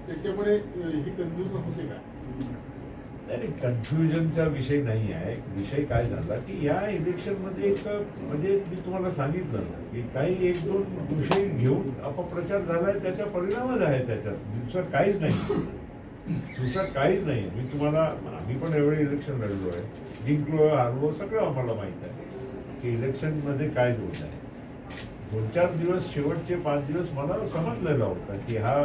त्याच्यामुळे ही कन्फ्युजन होते का? नाही, कन्फ्युजनचा विषय नाही आहे. विषय काय झाला की या इलेक्शनमध्ये एक म्हणजे मी तुम्हाला सांगितलं ना की काही एक दोन विषय घेऊन अपप्रचार झालाय, त्याचा परिणामच आहे. त्याच्यात दुसरं काहीच नाही, दुसरं काहीच नाही. मी तुम्हाला, आम्ही पण एवढे इलेक्शन लढलो आहे, जिंकलो हारलो सगळं आम्हाला माहीत आहे की इलेक्शनमध्ये काय होत आहे. 2-4 दिवस, शेवटचे 5 दिवस मला समजलेलं होतं की हा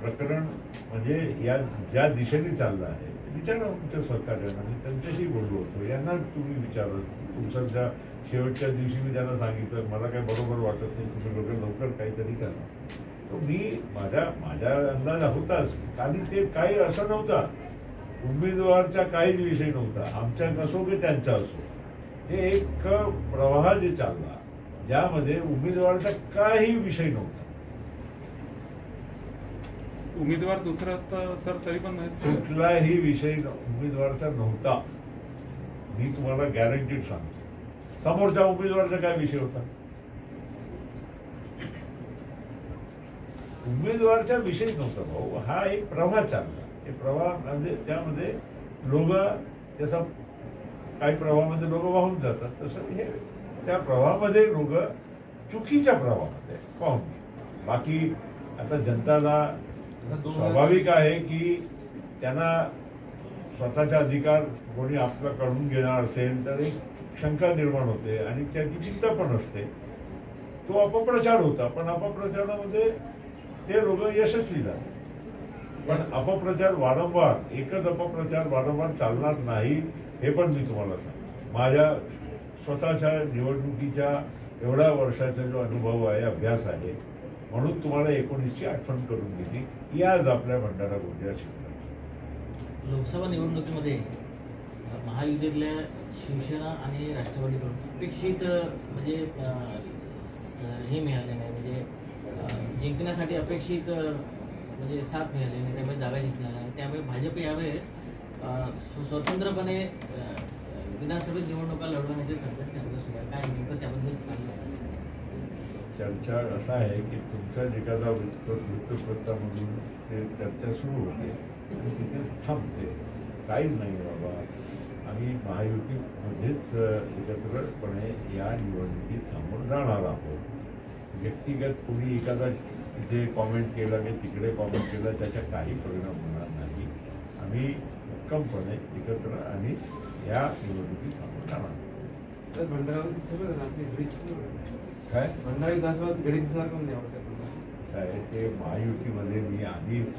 प्रकरण म्हणजे या ज्या दिशेने चाललं आहे. विचारा तुमच्या सहकार्यांना, मी त्यांच्याशी बोललो होतो. यांना तुम्ही विचारा, तुमचं ज्या शेवटच्या दिवशी मी त्यांना सांगितलं मला काय बरोबर वाटत नाही, तुम्ही लोक लवकर काहीतरी करा. तो मी माझा अंदाज होताच. आणि ते काही असं नव्हता, उमेदवारचा काहीच विषय नव्हता, आमच्या असो की त्यांचा असो. ते एक प्रवाह जे चालला ज्यामध्ये उमेदवाराचा काही विषय नव्हता. उमेदवार दुसरा असता सर तरी पण कुठलाही विषय उमेदवाराचा नव्हता. मी तुम्हाला गॅरंटीड सांगतो. समोरच्या उमेदवाराचा काय विषय होता? उमेदवारचा विषय नव्हता भाऊ. हा एक प्रवाह चालला. हे प्रवाह म्हणजे त्यामध्ये लोक, जसं काही प्रवाहामध्ये लोक वाहून जातात, तसं हे त्या प्रवाहामध्ये लोक चुकीच्या प्रवाहामध्ये वाहून. बाकी आता जनताला स्वाभाविक आहे की त्यांना स्वतःचा अधिकार कोणी आपला काढून घेणार असेल तर एक शंका निर्माण होते आणि त्याची चिंता पण असते. तो अपप्रचार होता, पण अपप्रचारामध्ये ते लोक यशस्वी झाले. पण अपप्रचार वारंवार, एकच अपप्रचार वारंवार चालणार नाही हे पण मी तुम्हाला सांगतो. माझ्या स्वतःच्या निवडणुकीच्या एवढ्या वर्षाचा जो अनुभव आहे, अभ्यास आहे, म्हणून तुम्हाला 19ची आठवण करून दिली. याच आपल्या भंडारा गोंदिया क्षेत्रात लोकसभा निवडणुकीमध्ये महायुतीतल्या शिवसेना आणि राष्ट्रवादीकडून अपेक्षित म्हणजे हे मिळाले नाही, म्हणजे जिंकण्यासाठी अपेक्षित म्हणजे साथ मिळाली नाही, त्यामुळे जागा जिंकल्या नाही. त्यामुळे भाजप यावेळेस स्वतंत्रपणे विधानसभेत निवडणुका लढवण्याचे सध्या चर्चा सुरू आहे. काय नेमकं त्याबद्दल चाललं? चर्चा असा आहे की तुमच्या एखादा वृत्तपत्रामधून ते चर्चा सुरू होते आणि तिथेच थांबते. काहीच नाही बाबा, आम्ही महायुतीमध्येच एकत्रपणे या निवडणुकीत समोर जाणार आहोत. व्यक्तिगत कोणी एखादा तिथे कॉमेंट केला की तिकडे कॉमेंट केला, त्याचा काही परिणाम होणार नाही. आम्ही भक्कमपणे एकत्र आणि या निवडणुकीत समोर जाणार. काय भंडारा विधानसभा घडी दिसणार पण नाही साहेब, ते महायुतीमध्ये मी आधीच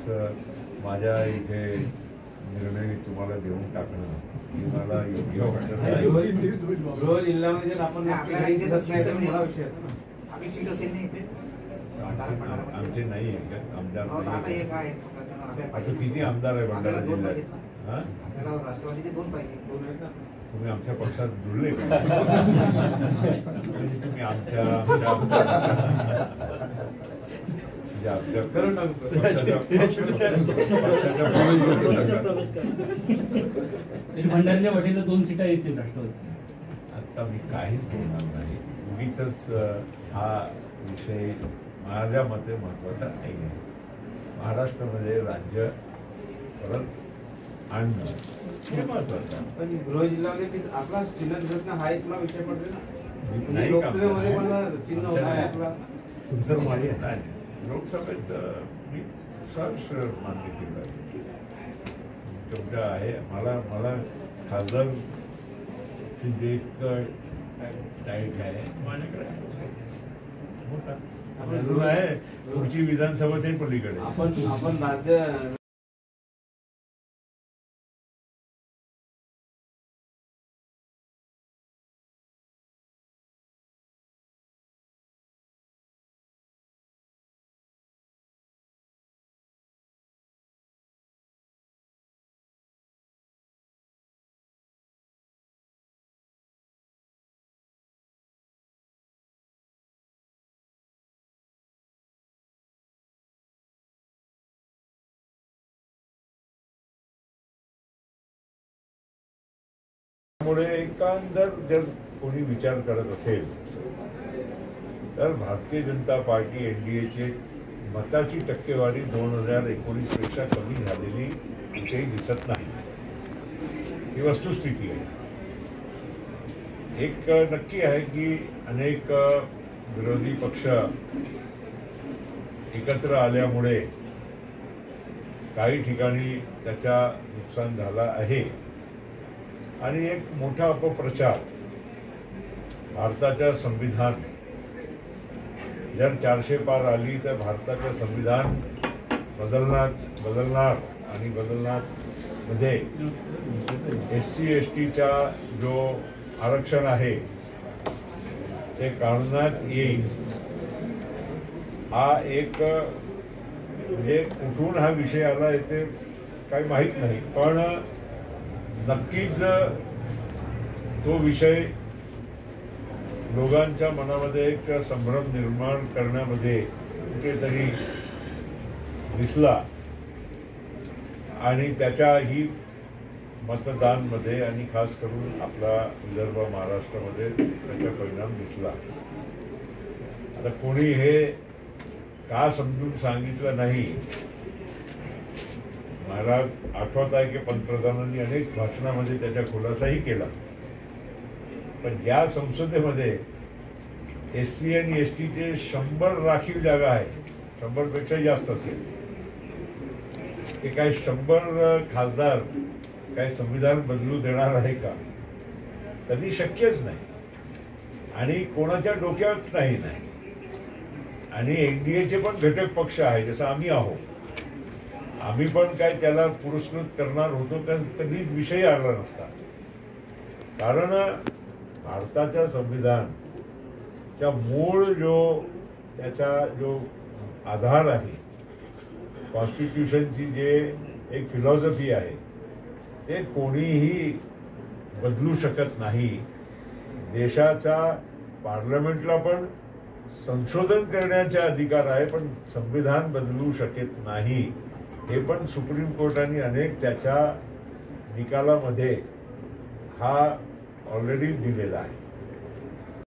माझ्या इथे निर्णय तुम्हाला देऊन टाकणं हे मला योग्य वाटत नाही. जिल्ह्यामध्ये जर आपण आमचे नाही आहे का आमदार? आता किती आमदार आहे भंडारा जिल्ह्यात? राष्ट्रवादीचे 2 पाहिजे. तुम्ही आमच्या पक्षात जुळले का? तुम्ही आमच्या भंडाऱ्याच्या वाटेला 2 सीटा येतील राष्ट्रवादी. आता मी काहीच बोलणार नाही. उगीच हा विषय माझ्या मते महत्वाचा नाही आहे. महाराष्ट्रामध्ये राज्य परत आणणं हे महत्वाचं आहे. पण गृह जिल्ह्यामध्ये आपला चिन्ह दिसत नाही, हा एक विषय पडतो ना. नाही, लोकसभेमध्ये पण चिन्ह होत आहे आपला. तुमचं माहिती आहे ना, लोकसभेत मी सहर्ष मान्य केलं तुमच्या आहे. मला खासदार जे एक टाईट आहे माझ्याकडे होताच आहे. पुढची विधानसभा पलीकडे आपण राज्य त्यामुळे एकंदर जर कोणी विचार करत असेल तर भारतीय जनता पार्टी NDAचे मताची टक्केवारी 2019 पेक्षा कमी झालेली कुठेही दिसत नाही. ही वस्तुस्थिती आहे. एक नक्की आहे की अनेक विरोधी पक्ष एकत्र आल्यामुळे काही ठिकाणी त्याचा नुकसान झाला आहे आणि एक मोठा अपप्रचार भारताच्या संविधान जर 400 पार आली तर भारताचं संविधान बदलणार आणि बदलणार मध्ये SC STचा जो आरक्षण आहे ते काढण्यात येईल. हा एक म्हणजे कुठून हा विषय आला ते काही माहीत नाही, पण नक्कीच तो विषय लोकांच्या मनामध्ये एक संभ्रम निर्माण करण्यामध्ये कुठेतरी दिसला आणि त्याच्याही मतदानमध्ये आणि खास करून आपला विदर्भ महाराष्ट्रामध्ये त्याचा परिणाम दिसला. आता कोणी हे का समजून सांगितलं नाही. महाराज आठवत आहे की पंतप्रधानांनी अनेक भाषणामध्ये त्याचा खुलासाही केला, पण ज्या संसदेमध्ये SC आणि STचे 100 राखीव जागा आहे, 100 पेक्षा जास्त असेल, ते काय 100 खासदार काय संविधान बदलू देणार आहे का? कधी शक्यच नाही आणि कोणाच्या डोक्यात नाही. आणि NDAचे पण घटक पक्ष आहे, जसं आम्ही आहोत. आम्ही पण काय त्याला पुरस्कृत करणार होतो का? कधी विषय आला नसता. कारण भारताच्या संविधानच्या मूळ त्याचा जो आधार आहे, कॉन्स्टिट्यूशनची जे एक फिलॉसॉफी आहे, ते कोणीही बदलू शकत नाही. देशाच्या पार्लमेंटला पण संशोधन करण्याचा अधिकार आहे, पण संविधान बदलू शकत नाही. हे पण सुप्रीम कोर्टाने अनेक त्याच्या निकालामध्ये हा ऑलरेडी दिलेला आहे.